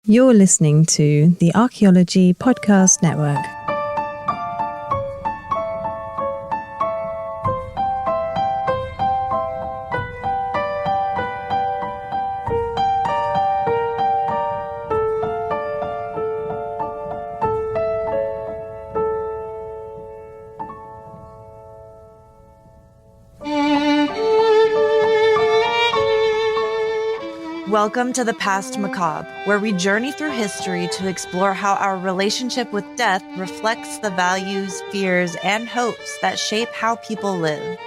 You're listening to the Archaeology Podcast Network. Welcome to the Past Macabre, where we journey through history to explore how our relationship with death reflects the values, fears, and hopes that shape how people live.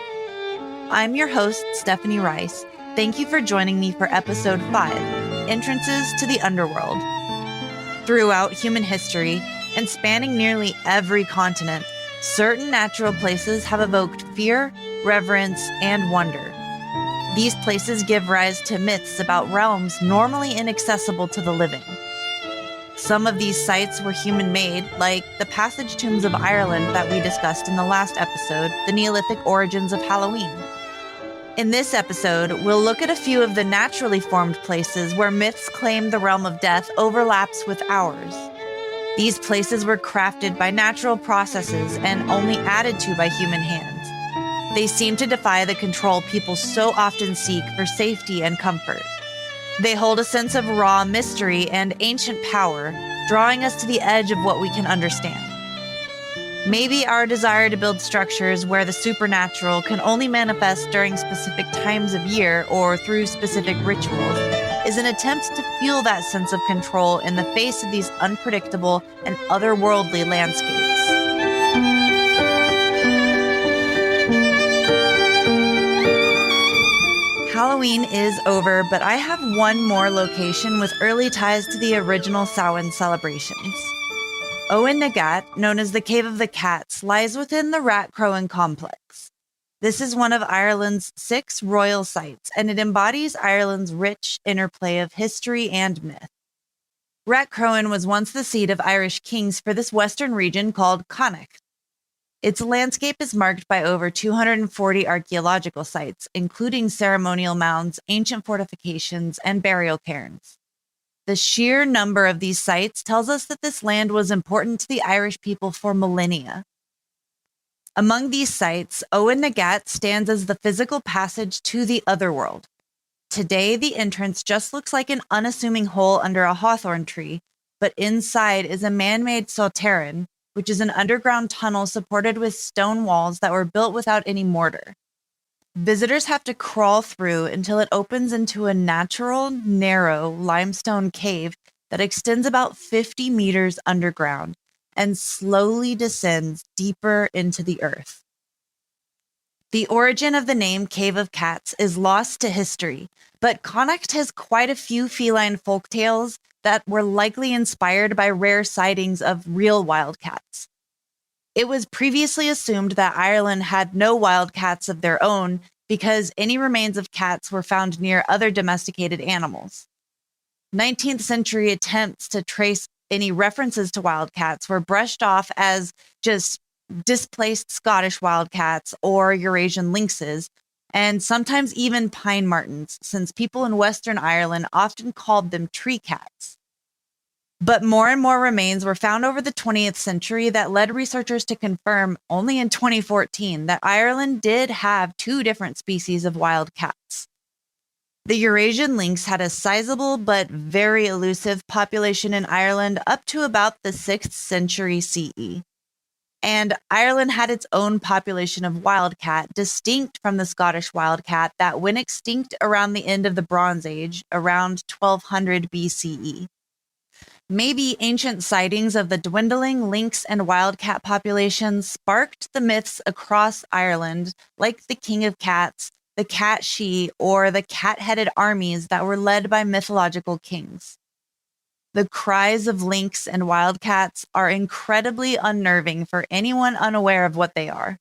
I'm your host, Stephanie Rice. Thank you for joining me for Episode 5, Entrances to the Underworld. Throughout human history, and spanning nearly every continent, certain natural places have evoked fear, reverence, and wonder. These places give rise to myths about realms normally inaccessible to the living. Some of these sites were human-made, like the passage tombs of Ireland that we discussed in the last episode, the Neolithic origins of Halloween. In this episode, we'll look at a few of the naturally formed places where myths claim the realm of death overlaps with ours. These places were crafted by natural processes and only added to by human hands. They seem to defy the control people so often seek for safety and comfort. They hold a sense of raw mystery and ancient power, drawing us to the edge of what we can understand. Maybe our desire to build structures where the supernatural can only manifest during specific times of year or through specific rituals is an attempt to feel that sense of control in the face of these unpredictable and otherworldly landscapes. Halloween is over, but I have one more location with early ties to the original Samhain celebrations. Owen Naghat, known as the Cave of the Cats, lies within the Rathcrowan complex. This is one of Ireland's 6 royal sites, and it embodies Ireland's rich interplay of history and myth. Rathcrowan was once the seat of Irish kings for this western region called Connacht. Its landscape is marked by over 240 archaeological sites, including ceremonial mounds, ancient fortifications, and burial cairns. The sheer number of these sites tells us that this land was important to the Irish people for millennia. Among these sites, Owen Naghat stands as the physical passage to the otherworld. Today, the entrance just looks like an unassuming hole under a hawthorn tree, but inside is a man-made souterrain, which is an underground tunnel supported with stone walls that were built without any mortar. Visitors have to crawl through until it opens into a natural, narrow limestone cave that extends about 50 meters underground and slowly descends deeper into the earth. The origin of the name Cave of Cats is lost to history, but Connacht has quite a few feline folktales that were likely inspired by rare sightings of real wildcats. It was previously assumed that Ireland had no wildcats of their own because any remains of cats were found near other domesticated animals. 19th century attempts to trace any references to wildcats were brushed off as just displaced Scottish wildcats or Eurasian lynxes, and sometimes even pine martens, since people in Western Ireland often called them tree cats. But more and more remains were found over the 20th century that led researchers to confirm, only in 2014, that Ireland did have 2 different species of wild cats. The Eurasian lynx had a sizable but very elusive population in Ireland up to about the 6th century CE. And Ireland had its own population of wildcat, distinct from the Scottish wildcat that went extinct around the end of the Bronze Age, around 1200 BCE. Maybe ancient sightings of the dwindling lynx and wildcat populations sparked the myths across Ireland, like the King of Cats, the Cat She, or the cat-headed armies that were led by mythological kings. The cries of lynx and wildcats are incredibly unnerving for anyone unaware of what they are.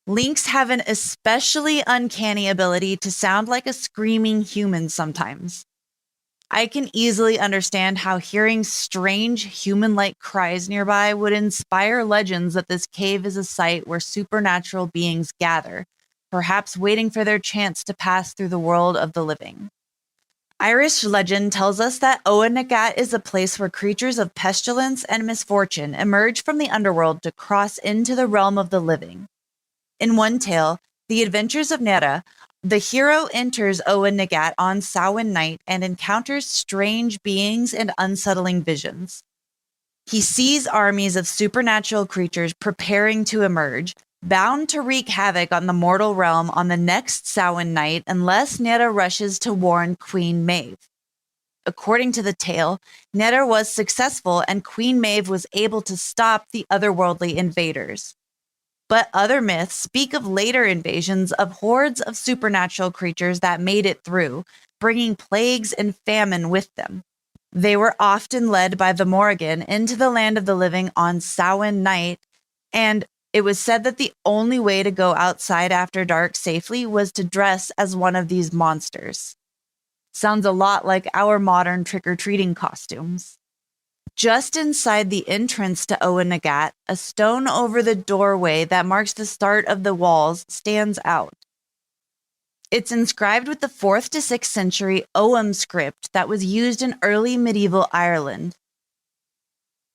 Lynx have an especially uncanny ability to sound like a screaming human sometimes. I can easily understand how hearing strange human-like cries nearby would inspire legends that this cave is a site where supernatural beings gather, perhaps waiting for their chance to pass through the world of the living. Irish legend tells us that Owen Nagat is a place where creatures of pestilence and misfortune emerge from the underworld to cross into the realm of the living. In one tale, The Adventures of Nera, the hero enters Owen Nagat on Samhain night and encounters strange beings and unsettling visions. He sees armies of supernatural creatures preparing to emerge, bound to wreak havoc on the mortal realm on the next Samhain night unless Nera rushes to warn Queen Medb. According to the tale, Nera was successful and Queen Medb was able to stop the otherworldly invaders. But other myths speak of later invasions of hordes of supernatural creatures that made it through, bringing plagues and famine with them. They were often led by the Morrigan into the land of the living on Samhain night, and it was said that the only way to go outside after dark safely was to dress as one of these monsters. Sounds a lot like our modern trick-or-treating costumes. Just inside the entrance to Owen Nagat, a stone over the doorway that marks the start of the walls stands out. It's inscribed with the 4th to 6th century Ogham script that was used in early medieval Ireland.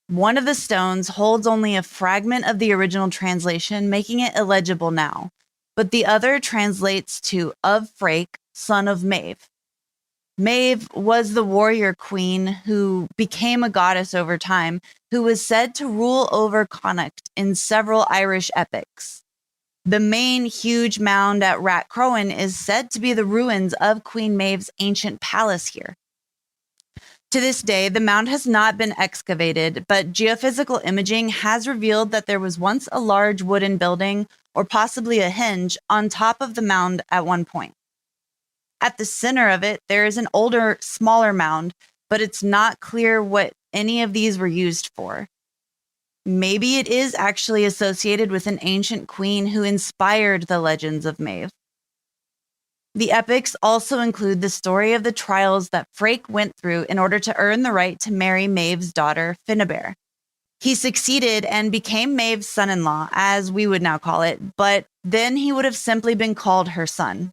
One of the stones holds only a fragment of the original translation, making it illegible now, but the other translates to "of Freke, son of Medb." Medb was the warrior queen who became a goddess over time, who was said to rule over Connacht in several Irish epics. The main huge mound at Rathcrowan is said to be the ruins of Queen Medb's ancient palace here. To this day, the mound has not been excavated, but geophysical imaging has revealed that there was once a large wooden building, or possibly a henge, on top of the mound at one point. At the center of it, there is an older, smaller mound, but it's not clear what any of these were used for. Maybe it is actually associated with an ancient queen who inspired the legends of Medb. The epics also include the story of the trials that Freke went through in order to earn the right to marry Medb's daughter, Finnebair. He succeeded and became Medb's son-in-law, as we would now call it, but then he would have simply been called her son.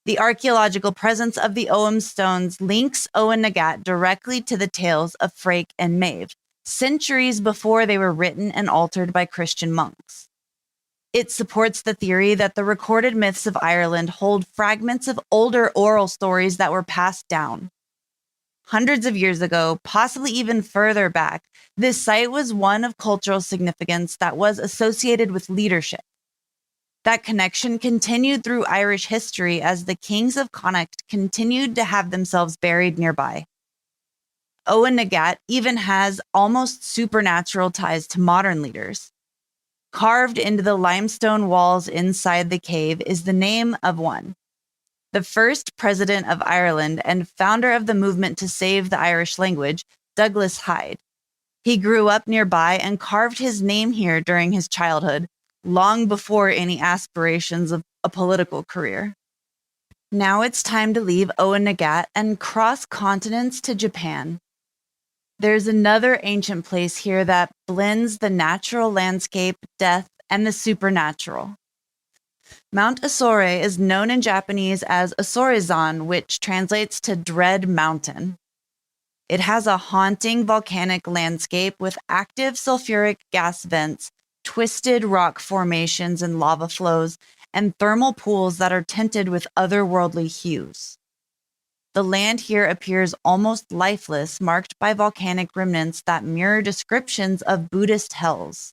The archaeological presence of the Ogham stones links Owen Nagat directly to the tales of Freke and Medb, centuries before they were written and altered by Christian monks. It supports the theory that the recorded myths of Ireland hold fragments of older oral stories that were passed down. Hundreds of years ago, possibly even further back, this site was one of cultural significance that was associated with leadership. That connection continued through Irish history as the kings of Connacht continued to have themselves buried nearby. Owen Nagat even has almost supernatural ties to modern leaders. Carved into the limestone walls inside the cave is the name of one, the first president of Ireland and founder of the movement to save the Irish language, Douglas Hyde. He grew up nearby and carved his name here during his childhood, long before any aspirations of a political career. Now it's time to leave Owen Nagat and cross continents to Japan. There's another ancient place here that blends the natural landscape, death, and the supernatural. Mount Osore is known in Japanese as Osorizan, which translates to Dread Mountain. It has a haunting volcanic landscape with active sulfuric gas vents, twisted rock formations and lava flows, and thermal pools that are tinted with otherworldly hues. The land here appears almost lifeless, marked by volcanic remnants that mirror descriptions of Buddhist hells.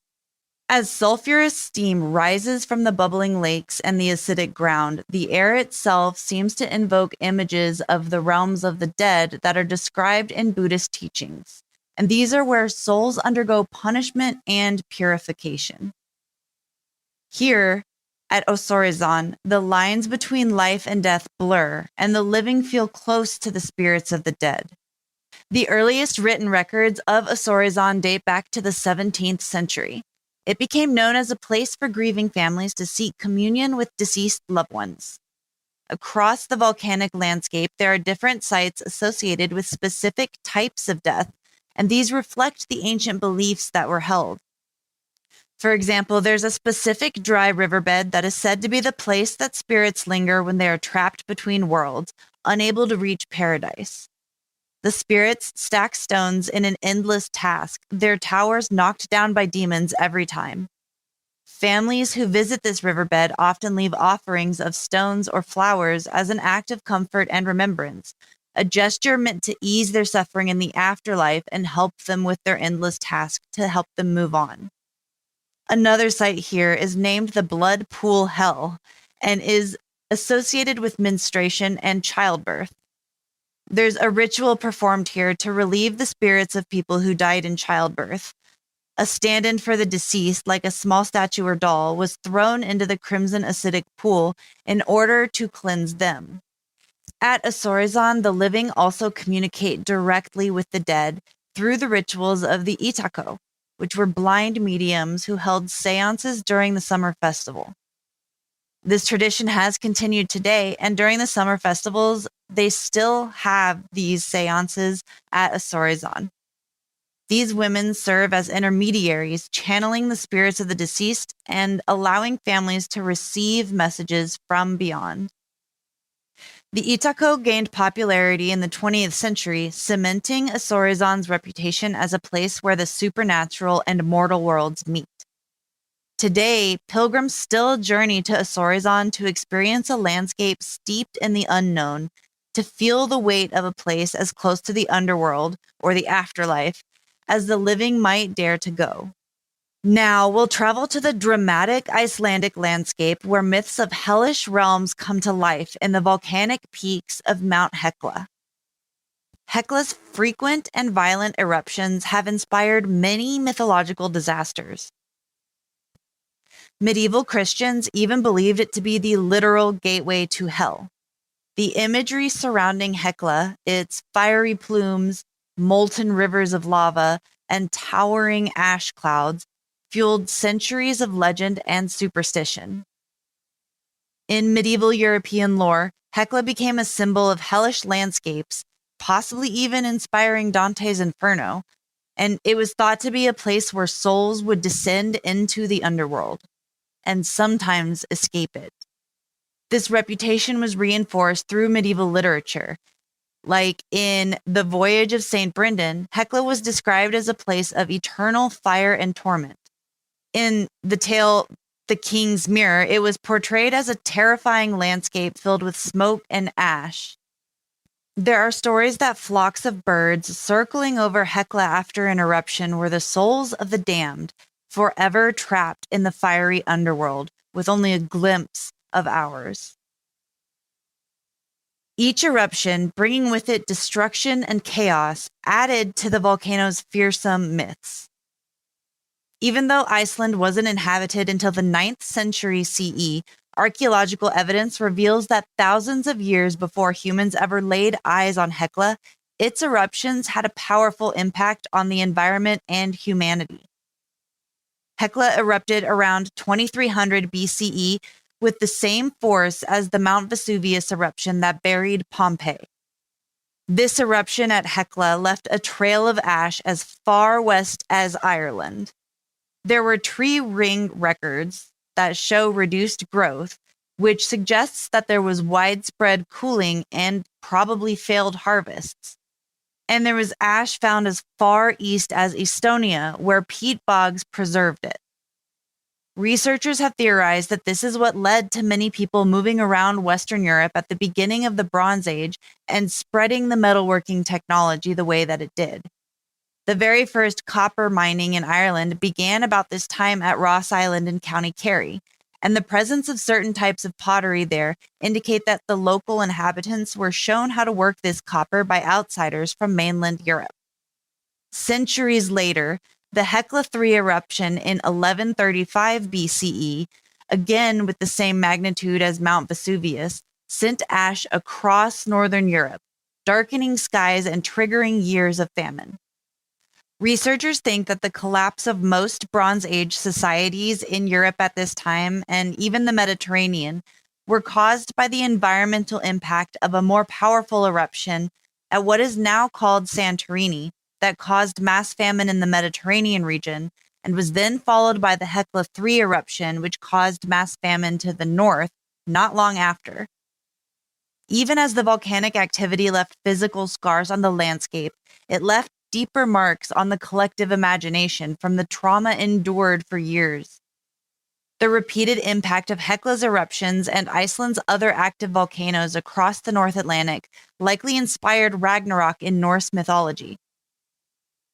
As sulfurous steam rises from the bubbling lakes and the acidic ground, the air itself seems to invoke images of the realms of the dead that are described in Buddhist teachings, and these are where souls undergo punishment and purification. Here, at Osorizan, the lines between life and death blur, and the living feel close to the spirits of the dead. The earliest written records of Osorizan date back to the 17th century. It became known as a place for grieving families to seek communion with deceased loved ones. Across the volcanic landscape, there are different sites associated with specific types of death, and these reflect the ancient beliefs that were held. For example, there's a specific dry riverbed that is said to be the place that spirits linger when they are trapped between worlds, unable to reach paradise. The spirits stack stones in an endless task, their towers knocked down by demons every time. Families who visit this riverbed often leave offerings of stones or flowers as an act of comfort and remembrance, a gesture meant to ease their suffering in the afterlife and help them with their endless task to help them move on. Another site here is named the Blood Pool Hell and is associated with menstruation and childbirth. There's a ritual performed here to relieve the spirits of people who died in childbirth. A stand-in for the deceased, like a small statue or doll, was thrown into the crimson acidic pool in order to cleanse them. At Asorizon, the living also communicate directly with the dead through the rituals of the Itako, which were blind mediums who held seances during the summer festival. This tradition has continued today, and during the summer festivals, they still have these seances at Asorizon. These women serve as intermediaries, channeling the spirits of the deceased and allowing families to receive messages from beyond. The Itako gained popularity in the 20th century, cementing Asorizon's reputation as a place where the supernatural and mortal worlds meet. Today, pilgrims still journey to Asorizon to experience a landscape steeped in the unknown, to feel the weight of a place as close to the underworld, or the afterlife, as the living might dare to go. Now we'll travel to the dramatic Icelandic landscape where myths of hellish realms come to life in the volcanic peaks of Mount Hekla. Hekla's frequent and violent eruptions have inspired many mythological disasters. Medieval Christians even believed it to be the literal gateway to hell. The imagery surrounding Hekla, its fiery plumes, molten rivers of lava, and towering ash clouds, fueled centuries of legend and superstition. In medieval European lore, Hekla became a symbol of hellish landscapes, possibly even inspiring Dante's Inferno, and it was thought to be a place where souls would descend into the underworld, and sometimes escape it. This reputation was reinforced through medieval literature. Like in The Voyage of St. Brendan, Hekla was described as a place of eternal fire and torment. In the tale The King's Mirror, it was portrayed as a terrifying landscape filled with smoke and ash. There are stories that flocks of birds circling over Hekla after an eruption were the souls of the damned, forever trapped in the fiery underworld, with only a glimpse of ours. Each eruption, bringing with it destruction and chaos, added to the volcano's fearsome myths. Even though Iceland wasn't inhabited until the 9th century CE, archaeological evidence reveals that thousands of years before humans ever laid eyes on Hekla, its eruptions had a powerful impact on the environment and humanity. Hekla erupted around 2300 BCE with the same force as the Mount Vesuvius eruption that buried Pompeii. This eruption at Hekla left a trail of ash as far west as Ireland. There were tree ring records that show reduced growth, which suggests that there was widespread cooling and probably failed harvests. And there was ash found as far east as Estonia, where peat bogs preserved it. Researchers have theorized that this is what led to many people moving around Western Europe at the beginning of the Bronze Age and spreading the metalworking technology the way that it did. The very first copper mining in Ireland began about this time at Ross Island in County Kerry, and the presence of certain types of pottery there indicate that the local inhabitants were shown how to work this copper by outsiders from mainland Europe. Centuries later, the Hekla III eruption in 1135 BCE, again with the same magnitude as Mount Vesuvius, sent ash across northern Europe, darkening skies and triggering years of famine. Researchers think that the collapse of most Bronze Age societies in Europe at this time, and even the Mediterranean, were caused by the environmental impact of a more powerful eruption at what is now called Santorini, that caused mass famine in the Mediterranean region and was then followed by the Hekla 3 eruption, which caused mass famine to the north not long after. Even as the volcanic activity left physical scars on the landscape, it left deeper marks on the collective imagination from the trauma endured for years. The repeated impact of Hekla's eruptions and Iceland's other active volcanoes across the North Atlantic likely inspired Ragnarok in Norse mythology.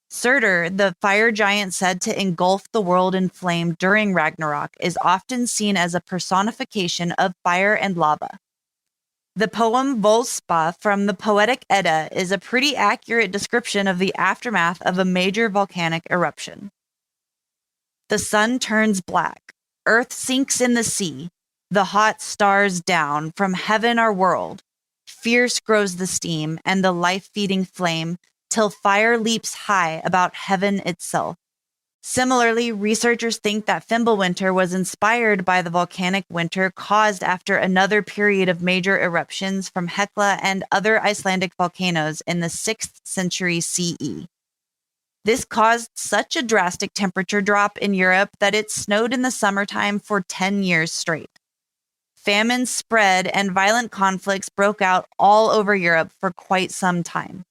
Surtur, the fire giant said to engulf the world in flame during Ragnarok, is often seen as a personification of fire and lava. The poem Volspa from the Poetic Edda is a pretty accurate description of the aftermath of a major volcanic eruption. The sun turns black, earth sinks in the sea, the hot stars down, from heaven are whirled. Fierce grows the steam and the life-feeding flame, till fire leaps high about heaven itself. Similarly, researchers think that Fimbulwinter was inspired by the volcanic winter caused after another period of major eruptions from Hekla and other Icelandic volcanoes in the 6th century CE. This caused such a drastic temperature drop in Europe that it snowed in the summertime for 10 years straight. Famine spread and violent conflicts broke out all over Europe for quite some time.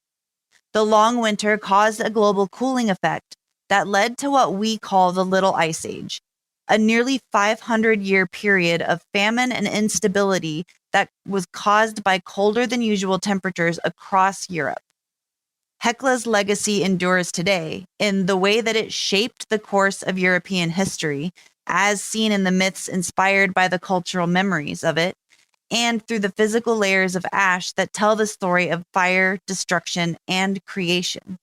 The long winter caused a global cooling effect that led to what we call the Little Ice Age, a nearly 500-year period of famine and instability that was caused by colder than usual temperatures across Europe. Hekla's legacy endures today in the way that it shaped the course of European history, as seen in the myths inspired by the cultural memories of it, and through the physical layers of ash that tell the story of fire, destruction, and creation.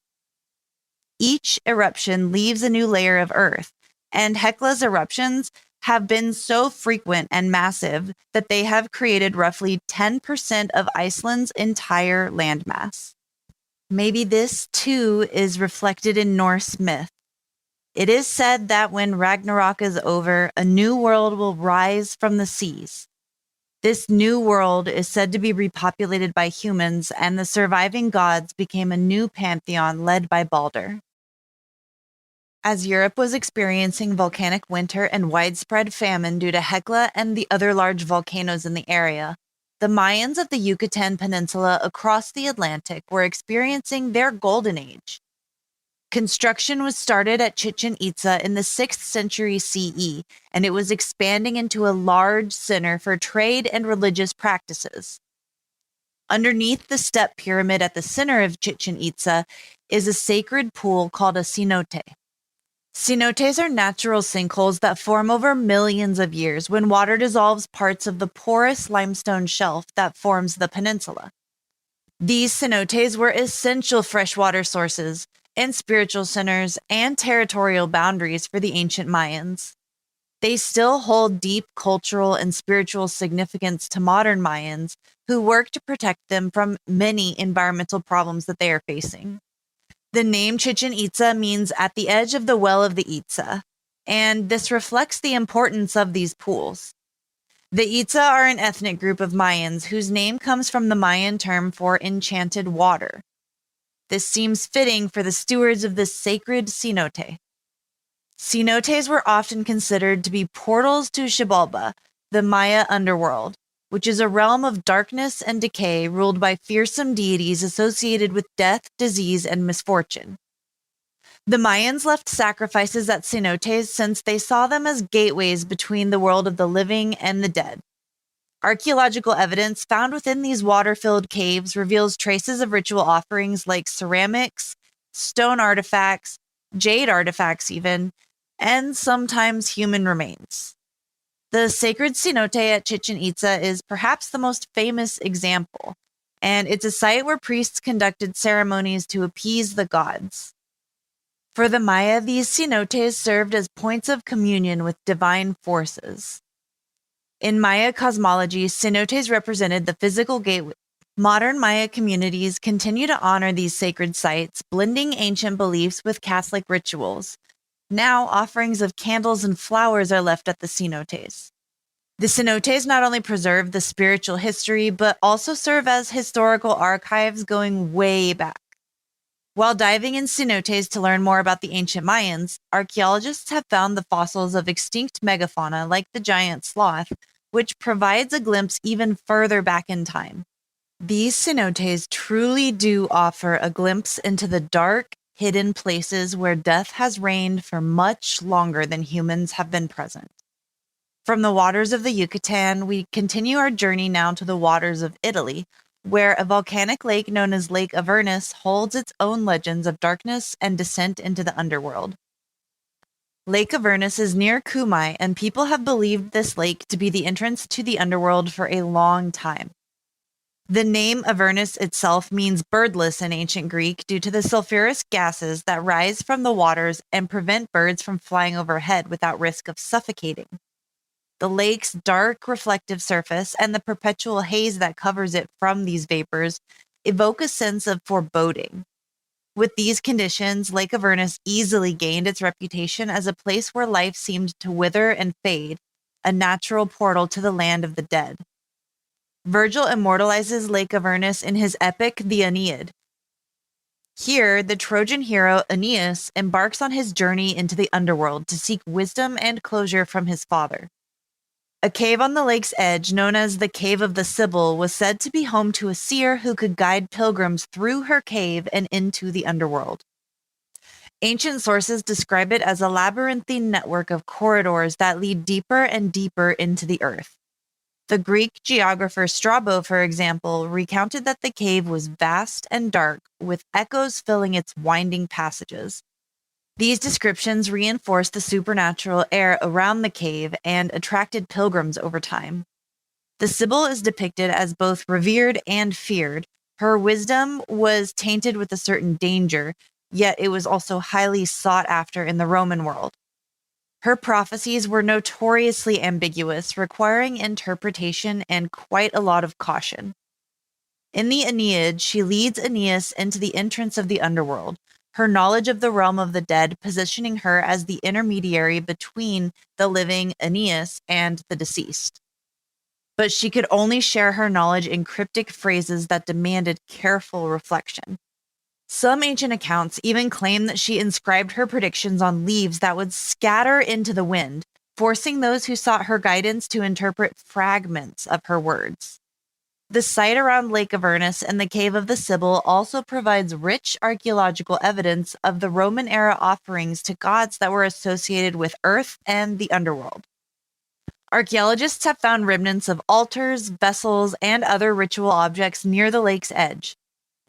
Each eruption leaves a new layer of earth, and Hekla's eruptions have been so frequent and massive that they have created roughly 10% of Iceland's entire landmass. Maybe this, too, is reflected in Norse myth. It is said that when Ragnarok is over, a new world will rise from the seas. This new world is said to be repopulated by humans, and the surviving gods became a new pantheon led by Balder. As Europe was experiencing volcanic winter and widespread famine due to Hekla and the other large volcanoes in the area, the Mayans of the Yucatan Peninsula across the Atlantic were experiencing their golden age. Construction was started at Chichen Itza in the 6th century CE, and it was expanding into a large center for trade and religious practices. Underneath the step pyramid at the center of Chichen Itza is a sacred pool called a cenote. Cenotes are natural sinkholes that form over millions of years when water dissolves parts of the porous limestone shelf that forms the peninsula. These cenotes were essential freshwater sources and spiritual centers and territorial boundaries for the ancient Mayans. They still hold deep cultural and spiritual significance to modern Mayans who work to protect them from many environmental problems that they are facing. The name Chichen Itza means at the edge of the well of the Itza, and this reflects the importance of these pools. The Itza are an ethnic group of Mayans whose name comes from the Mayan term for enchanted water. This seems fitting for the stewards of this sacred cenote. Cenotes were often considered to be portals to Xibalba, the Maya underworld, which is a realm of darkness and decay ruled by fearsome deities associated with death, disease, and misfortune. The Mayans left sacrifices at cenotes since they saw them as gateways between the world of the living and the dead. Archaeological evidence found within these water-filled caves reveals traces of ritual offerings like ceramics, stone artifacts, jade artifacts even, and sometimes human remains. The sacred cenote at Chichen Itza is perhaps the most famous example, and it's a site where priests conducted ceremonies to appease the gods. For the Maya, these cenotes served as points of communion with divine forces. In Maya cosmology, cenotes represented the physical gateway. Modern Maya communities continue to honor these sacred sites, blending ancient beliefs with Catholic rituals. Now, offerings of candles and flowers are left at the cenotes. The cenotes not only preserve the spiritual history, but also serve as historical archives going way back. While diving in cenotes to learn more about the ancient Mayans, archaeologists have found the fossils of extinct megafauna like the giant sloth, which provides a glimpse even further back in time. These cenotes truly do offer a glimpse into the dark, hidden places where death has reigned for much longer than humans have been present. From the waters of the Yucatan, we continue our journey now to the waters of Italy, where a volcanic lake known as Lake Avernus holds its own legends of darkness and descent into the underworld. Lake Avernus is near Cumae, and people have believed this lake to be the entrance to the underworld for a long time. The name Avernus itself means birdless in ancient Greek due to the sulfurous gases that rise from the waters and prevent birds from flying overhead without risk of suffocating. The lake's dark reflective surface and the perpetual haze that covers it from these vapors evoke a sense of foreboding. With these conditions, Lake Avernus easily gained its reputation as a place where life seemed to wither and fade, a natural portal to the land of the dead. Virgil immortalizes Lake Avernus in his epic, the Aeneid. Here, the Trojan hero Aeneas embarks on his journey into the underworld to seek wisdom and closure from his father. A cave on the lake's edge, known as the Cave of the Sibyl, was said to be home to a seer who could guide pilgrims through her cave and into the underworld. Ancient sources describe it as a labyrinthine network of corridors that lead deeper and deeper into the earth. The Greek geographer Strabo, for example, recounted that the cave was vast and dark, with echoes filling its winding passages. These descriptions reinforced the supernatural air around the cave and attracted pilgrims over time. The Sibyl is depicted as both revered and feared. Her wisdom was tainted with a certain danger, yet it was also highly sought after in the Roman world. Her prophecies were notoriously ambiguous, requiring interpretation and quite a lot of caution. In the Aeneid, she leads Aeneas into the entrance of the underworld, her knowledge of the realm of the dead positioning her as the intermediary between the living Aeneas and the deceased. But she could only share her knowledge in cryptic phrases that demanded careful reflection. Some ancient accounts even claim that she inscribed her predictions on leaves that would scatter into the wind, forcing those who sought her guidance to interpret fragments of her words. The site around Lake Avernus and the Cave of the Sibyl also provides rich archaeological evidence of the Roman-era offerings to gods that were associated with Earth and the underworld. Archaeologists have found remnants of altars, vessels, and other ritual objects near the lake's edge.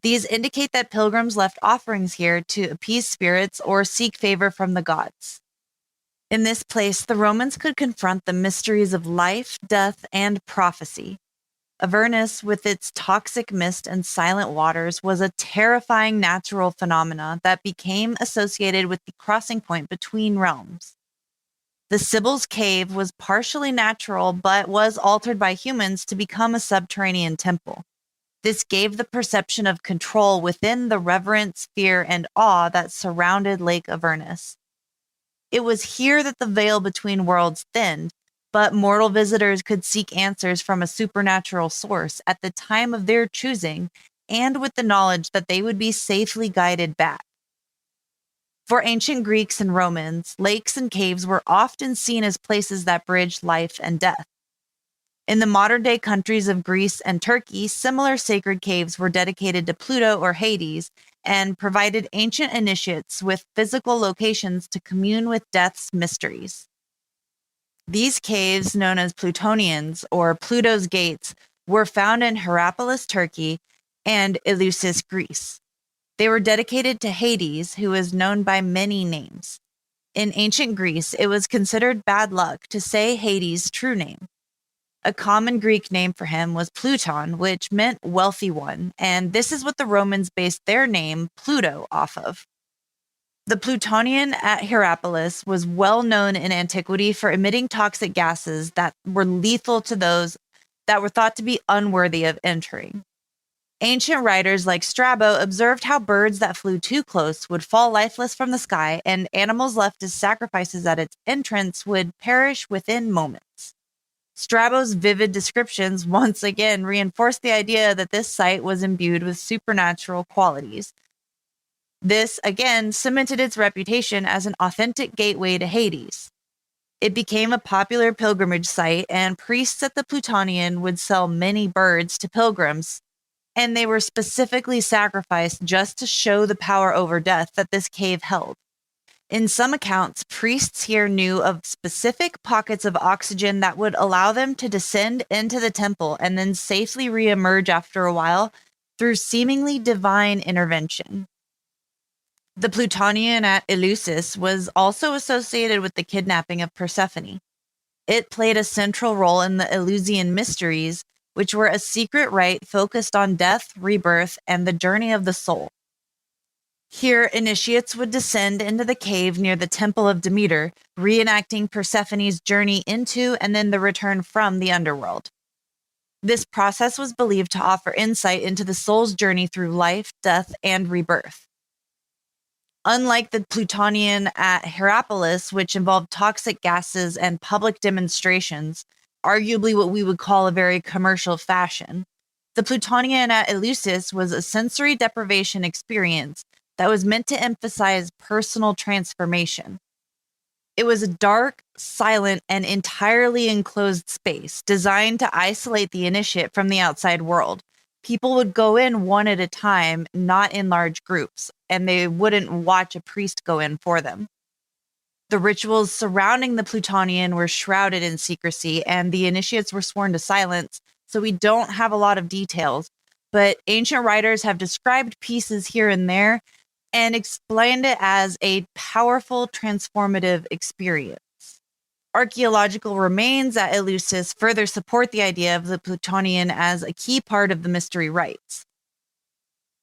These indicate that pilgrims left offerings here to appease spirits or seek favor from the gods. In this place, the Romans could confront the mysteries of life, death, and prophecy. Avernus, with its toxic mist and silent waters, was a terrifying natural phenomena that became associated with the crossing point between realms. The Sibyl's cave was partially natural, but was altered by humans to become a subterranean temple. This gave the perception of control within the reverence, fear, and awe that surrounded Lake Avernus. It was here that the veil between worlds thinned, but mortal visitors could seek answers from a supernatural source at the time of their choosing, and with the knowledge that they would be safely guided back. For ancient Greeks and Romans, lakes and caves were often seen as places that bridged life and death. In the modern-day countries of Greece and Turkey, similar sacred caves were dedicated to Pluto or Hades and provided ancient initiates with physical locations to commune with death's mysteries. These caves, known as Plutonians or Pluto's Gates, were found in Hierapolis, Turkey, and Eleusis, Greece. They were dedicated to Hades, who is known by many names. In ancient Greece, it was considered bad luck to say Hades' true name. A common Greek name for him was Pluton, which meant wealthy one, and this is what the Romans based their name, Pluto, off of. The Plutonian at Hierapolis was well known in antiquity for emitting toxic gases that were lethal to those that were thought to be unworthy of entering. Ancient writers like Strabo observed how birds that flew too close would fall lifeless from the sky, and animals left as sacrifices at its entrance would perish within moments. Strabo's vivid descriptions once again reinforced the idea that this site was imbued with supernatural qualities. This, again, cemented its reputation as an authentic gateway to Hades. It became a popular pilgrimage site, and priests at the Plutonian would sell many birds to pilgrims, and they were specifically sacrificed just to show the power over death that this cave held. In some accounts, priests here knew of specific pockets of oxygen that would allow them to descend into the temple and then safely reemerge after a while through seemingly divine intervention. The Plutonian at Eleusis was also associated with the kidnapping of Persephone. It played a central role in the Eleusinian mysteries, which were a secret rite focused on death, rebirth, and the journey of the soul. Here, initiates would descend into the cave near the Temple of Demeter, reenacting Persephone's journey into and then the return from the underworld. This process was believed to offer insight into the soul's journey through life, death, and rebirth. Unlike the Plutonian at Hierapolis, which involved toxic gases and public demonstrations, arguably what we would call a very commercial fashion, the Plutonian at Eleusis was a sensory deprivation experience that was meant to emphasize personal transformation. It was a dark, silent, and entirely enclosed space designed to isolate the initiate from the outside world. People would go in one at a time, not in large groups, and they wouldn't watch a priest go in for them. The rituals surrounding the Plutonian were shrouded in secrecy, and the initiates were sworn to silence, so we don't have a lot of details, but ancient writers have described pieces here and there and explained it as a powerful, transformative experience. Archaeological remains at Eleusis further support the idea of the Plutonian as a key part of the mystery rites.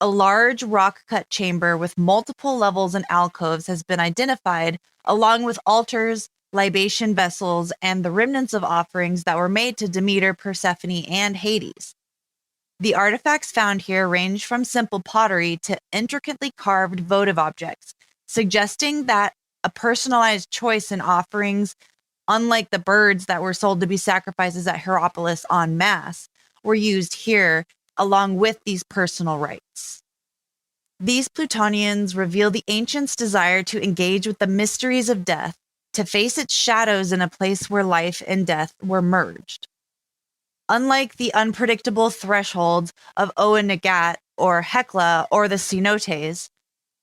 A large rock-cut chamber with multiple levels and alcoves has been identified, along with altars, libation vessels, and the remnants of offerings that were made to Demeter, Persephone, and Hades. The artifacts found here range from simple pottery to intricately carved votive objects, suggesting that a personalized choice in offerings, unlike the birds that were sold to be sacrifices at Hierapolis en masse, were used here along with these personal rites. These Plutonians reveal the ancients' desire to engage with the mysteries of death, to face its shadows in a place where life and death were merged. Unlike the unpredictable thresholds of Owen Negat or Hecla or the cenotes,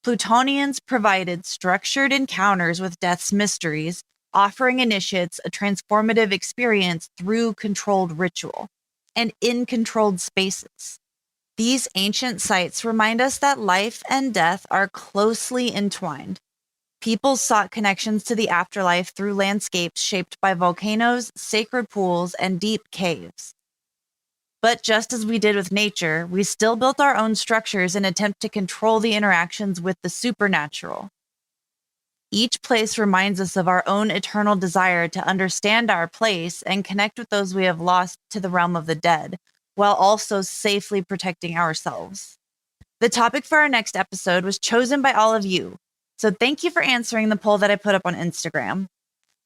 Plutonians provided structured encounters with death's mysteries, offering initiates a transformative experience through controlled ritual and in controlled spaces. These ancient sites remind us that life and death are closely entwined. People sought connections to the afterlife through landscapes shaped by volcanoes, sacred pools, and deep caves. But just as we did with nature, we still built our own structures in an attempt to control the interactions with the supernatural. Each place reminds us of our own eternal desire to understand our place and connect with those we have lost to the realm of the dead, while also safely protecting ourselves. The topic for our next episode was chosen by all of you, so thank you for answering the poll that I put up on Instagram.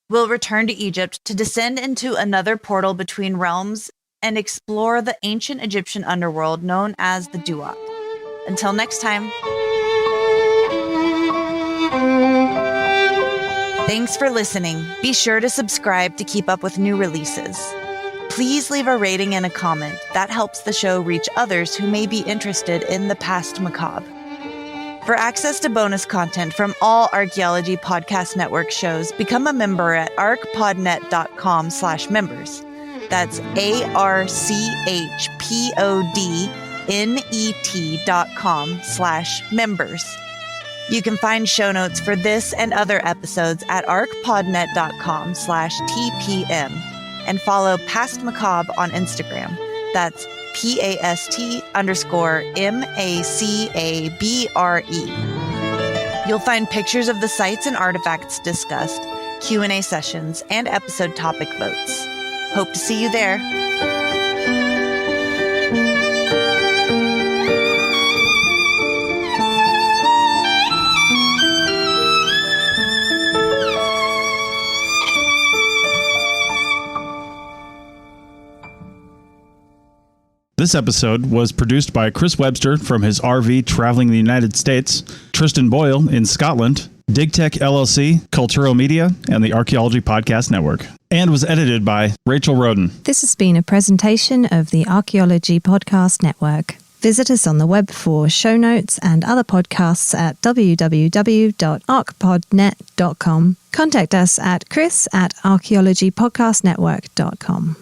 We'll return to Egypt to descend into another portal between realms and explore the ancient Egyptian underworld known as the Duat. Until next time. Thanks for listening. Be sure to subscribe to keep up with new releases. Please leave a rating and a comment. That helps the show reach others who may be interested in the past macabre. For access to bonus content from all Archaeology Podcast Network shows, become a member at archpodnet.com/members. That's archpodnet.com/members. You can find show notes for this and other episodes at archpodnet.com/TPM and follow Past Macabre on Instagram. That's PAST_MACABRE. You'll find pictures of the sites and artifacts discussed, Q&A sessions, and episode topic votes. Hope to see you there. This episode was produced by Chris Webster from his RV traveling the United States. Tristan Boyle in Scotland, DigTech LLC, Culturo Media, and the Archaeology Podcast Network. And was edited by Rachel Roden. This has been a presentation of the Archaeology Podcast Network. Visit us on the web for show notes and other podcasts at www.archpodnet.com. Contact us at chris@archaeologypodcastnetwork.com.